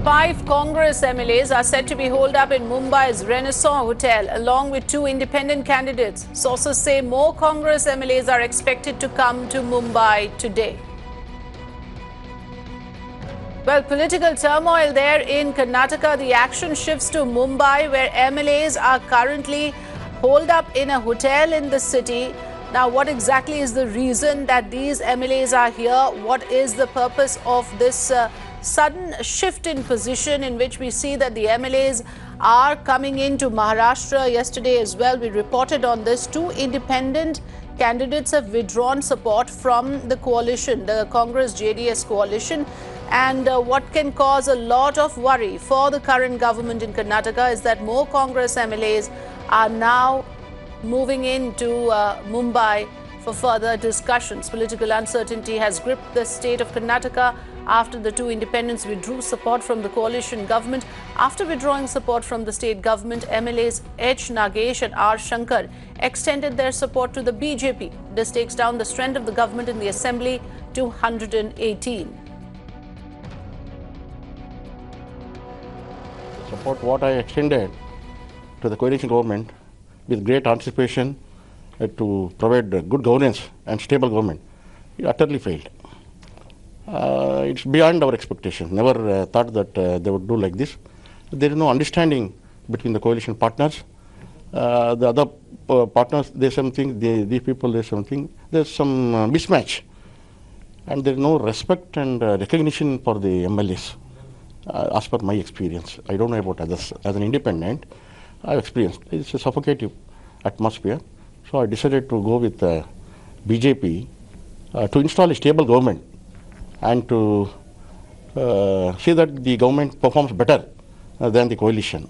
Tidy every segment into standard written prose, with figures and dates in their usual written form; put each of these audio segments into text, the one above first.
5 Congress MLAs are set to be holed up in Mumbai's Renaissance Hotel, along with 2 independent candidates. Sources say more Congress MLAs are expected to come to Mumbai today. Well, political turmoil there in Karnataka. The action shifts to Mumbai, where MLAs are currently holed up in a hotel in the city. Now, what exactly is the reason that these MLAs are here? What is the purpose of this sudden shift in position in which we see that the MLAs are coming into Maharashtra? Yesterday as well, we reported on this. 2 independent candidates have withdrawn support from the coalition, the Congress-JDS coalition. And what can cause a lot of worry for the current government in Karnataka is that more Congress MLAs are now moving into Mumbai for further discussions. Political uncertainty has gripped the state of Karnataka after the 2 independents withdrew support from the coalition government. After withdrawing support from the state government, MLAs H. Nagesh and R. Shankar extended their support to the BJP. This takes down the strength of the government in the assembly to 118. Support what I extended to the coalition government with great anticipation to provide good governance and stable government. It utterly failed. It's beyond our expectation. Never thought that they would do like this. There is no understanding between the coalition partners. The other partners, there's something, these people, there's something. There's some mismatch. And there's no respect and recognition for the MLAs, as per my experience. I don't know about others. As an independent, I've experienced it's a suffocating atmosphere. So I decided to go with BJP to install a stable government and to see that the government performs better than the coalition.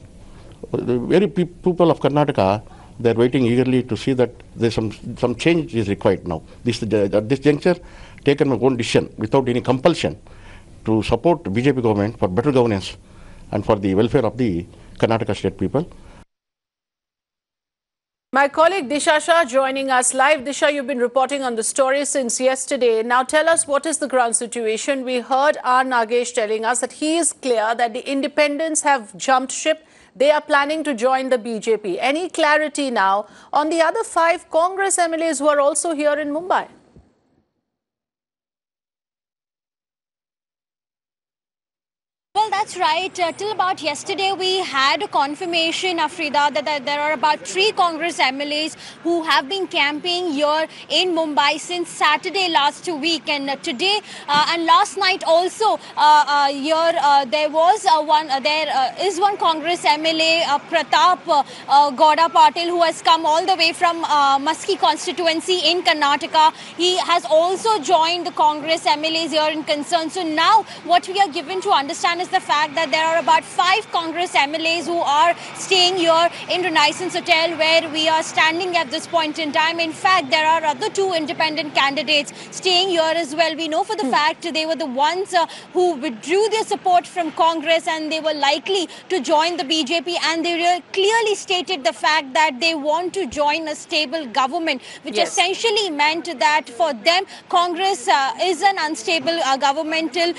The very people of Karnataka, they're waiting eagerly to see that there's some change is required now. At this juncture, taken my own decision without any compulsion to support BJP government for better governance and for the welfare of the Karnataka state people. My colleague Disha Shah joining us live. Disha, you've been reporting on the story since yesterday. Now tell us, what is the ground situation? We heard R. Nagesh telling us that he is clear that the independents have jumped ship. They are planning to join the BJP. Any clarity now on the other 5 Congress MLAs who are also here in Mumbai? Well, that's right. Till about yesterday, we had a confirmation, Afrida, that there are about 3 Congress MLAs who have been camping here in Mumbai since Saturday last week. And today and last night also, there is one Congress MLA, Pratap Gowda Patil, who has come all the way from Maski constituency in Karnataka. He has also joined the Congress MLAs here in concern. So now what we are given to understand is the fact that there are about 5 Congress MLAs who are staying here in Renaissance Hotel, where we are standing at this point in time. In fact, there are other 2 independent candidates staying here as well. We know for the fact they were the ones who withdrew their support from Congress, and they were likely to join the BJP, and they clearly stated the fact that they want to join a stable government, which essentially meant that for them Congress is an unstable government till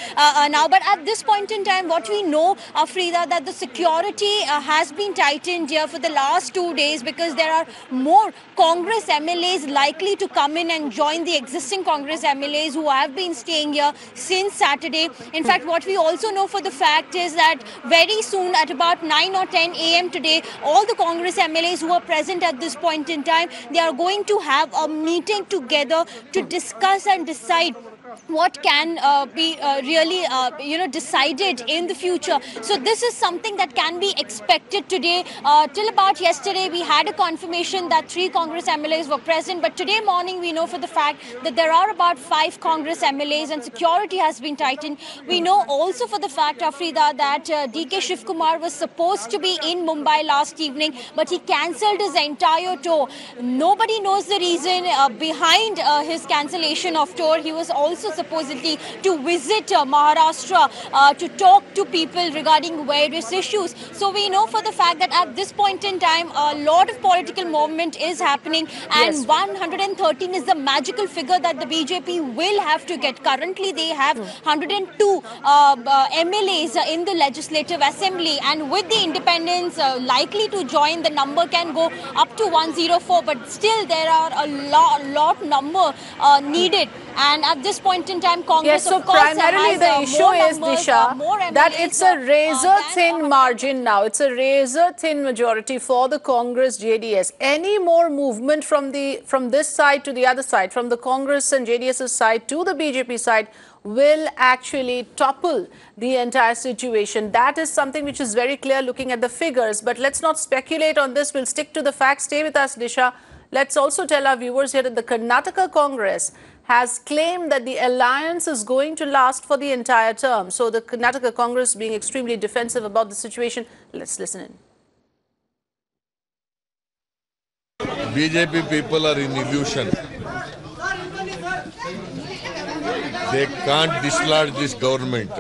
now. But at this point in time, what we know, Afrida, that the security has been tightened here for the last 2 days, because there are more Congress MLAs likely to come in and join the existing Congress MLAs who have been staying here since Saturday. In fact, what we also know for the fact is that very soon, at about 9 or 10 a.m. today, all the Congress MLAs who are present at this point in time, they are going to have a meeting together to discuss and decide what can be really decided in the future. So this is something that can be expected today. Till about yesterday, we had a confirmation that 3 Congress MLAs were present, but today morning we know for the fact that there are about 5 Congress MLAs and security has been tightened. We know also for the fact, Afrida, that DK Shivkumar was supposed to be in Mumbai last evening, but he cancelled his entire tour. Nobody knows the reason behind his cancellation of tour. He was also supposedly to visit Maharashtra to talk to people regarding various issues. So we know for the fact that at this point in time, a lot of political movement is happening, and Yes. 113 is the magical figure that the BJP will have to get. Currently, they have 102 MLAs in the Legislative Assembly, and with the independents likely to join, the number can go up to 104. But still, there are a lot number needed. And at this point in time, Congress, Yes, so of course, primarily has, the issue more is, numbers, Disha, more that MLAs, it's a razor-thin than- margin now. It's a razor-thin majority for the Congress JDS. Any more movement from this side to the other side, from the Congress and JDS's side to the BJP side, will actually topple the entire situation. That is something which is very clear looking at the figures. But let's not speculate on this. We'll stick to the facts. Stay with us, Disha. Let's also tell our viewers here that the Karnataka Congress has claimed that the alliance is going to last for the entire term. So the Karnataka Congress being extremely defensive about the situation. Let's listen in. BJP people are in illusion. They can't dislodge this government.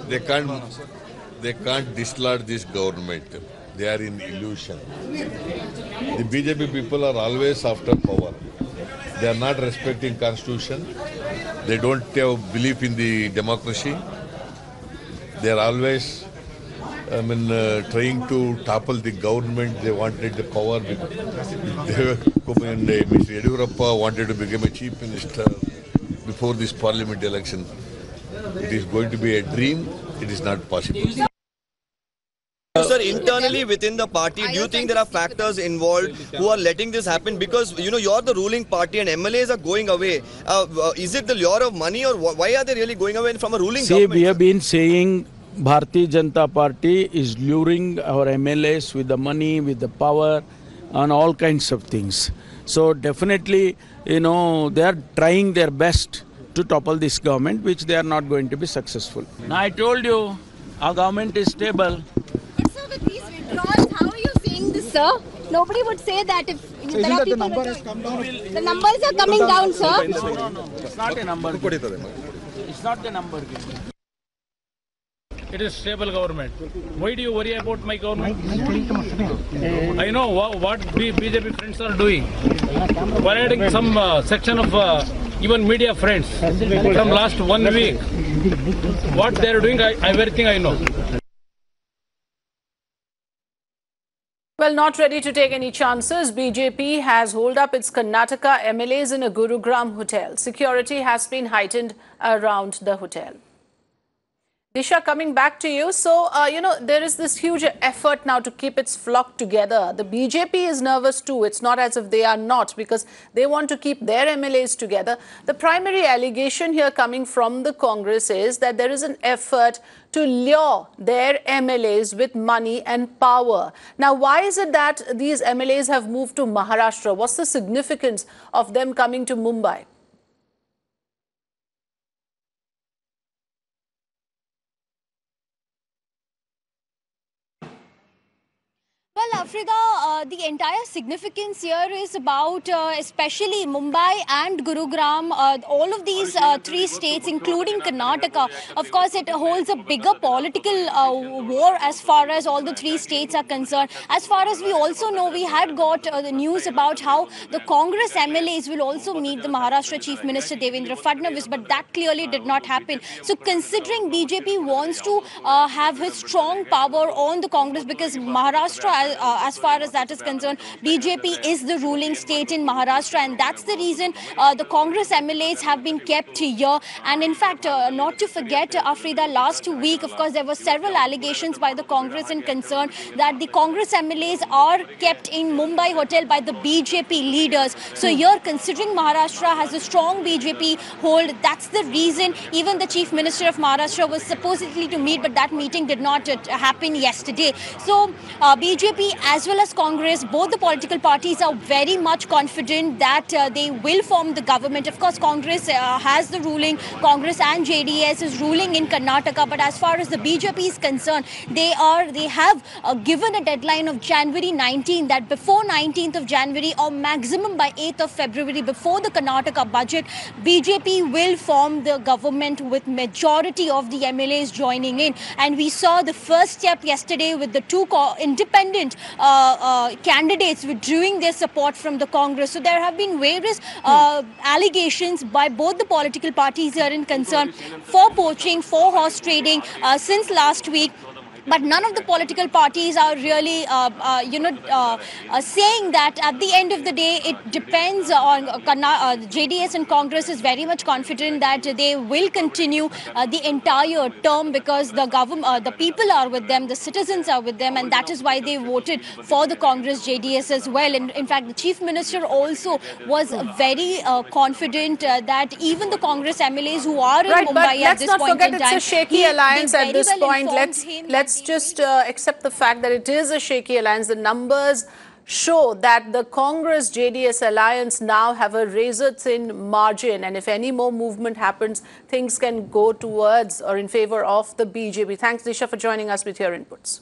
They can't dislodge this government. They are in illusion. The BJP people are always after power. They are not respecting constitution. They don't have belief in the democracy. They are always trying to topple the government. They wanted the power. Mr. Yediyurappa wanted to become a chief minister before this parliament election. It is going to be a dream. It is not possible. Sir, internally within the party, do you think there are factors involved who are letting this happen? Because, you know, you're the ruling party and MLAs are going away. Is it the lure of money, or why are they really going away from a ruling government? See, we have been saying Bharatiya Janata Party is luring our MLAs with the money, with the power, and all kinds of things. So definitely, you know, they are trying their best to topple this government, which they are not going to be successful. Now, I told you, our government is stable. But sir, with these withdrawals, how are you saying this, sir? Nobody would say that if there are people. The numbers are coming down, sir. No, it's not a number. It's not the number. It is stable government. Why do you worry about my government? I know what BJP friends are doing. Parading some section of even media friends from last 1 week. What they are doing, everything I know. Well, not ready to take any chances. BJP has holed up its Karnataka MLAs in a Gurugram hotel. Security has been heightened around the hotel. Disha, coming back to you. So, you know, there is this huge effort now to keep its flock together. The BJP is nervous too. It's not as if they are not, because they want to keep their MLAs together. The primary allegation here coming from the Congress is that there is an effort to lure their MLAs with money and power. Now, why is it that these MLAs have moved to Maharashtra? What's the significance of them coming to Mumbai? Well, Afrida, the entire significance here is about especially Mumbai and Gurugram, all of these three states, including Karnataka. Of course, it holds a bigger political war as far as all the three states are concerned. As far as we also know, we had got the news about how the Congress MLAs will also meet the Maharashtra Chief Minister Devendra Fadnavis, but that clearly did not happen. So considering BJP wants to have his strong power on the Congress, because Maharashtra, as far as that is concerned, BJP is the ruling state in Maharashtra, and that's the reason the Congress MLAs have been kept here. And in fact, not to forget, Afrida, last week, of course, there were several allegations by the Congress in concern that the Congress MLAs are kept in Mumbai hotel by the BJP leaders. So here, considering Maharashtra has a strong BJP hold, that's the reason even the Chief Minister of Maharashtra was supposedly to meet, but that meeting did not happen yesterday. So BJP as well as Congress Congress, both the political parties are very much confident that they will form the government. Of course, Congress has the ruling. Congress and JDS is ruling in Karnataka. But as far as the BJP is concerned, they have given a deadline of January 19, that before 19th of January or maximum by 8th of February, before the Karnataka budget, BJP will form the government with majority of the MLAs joining in. And we saw the first step yesterday with the two independent candidates withdrawing their support from the Congress. So there have been various allegations by both the political parties here in concern for poaching, for horse trading since last week. But none of the political parties are really, saying that at the end of the day, it depends on JDS, and Congress is very much confident that they will continue the entire term because the government, the people are with them, the citizens are with them, and that is why they voted for the Congress JDS as well. And in fact, the Chief Minister also was very confident that even the Congress MLAs who are in Mumbai at this point in time, it's a shaky alliance at this point. Let's just accept the fact that it is a shaky alliance. The numbers show that the Congress JDS alliance now have a razor-thin margin, and if any more movement happens, things can go towards or in favor of the BJP. Thanks, Disha, for joining us with your inputs.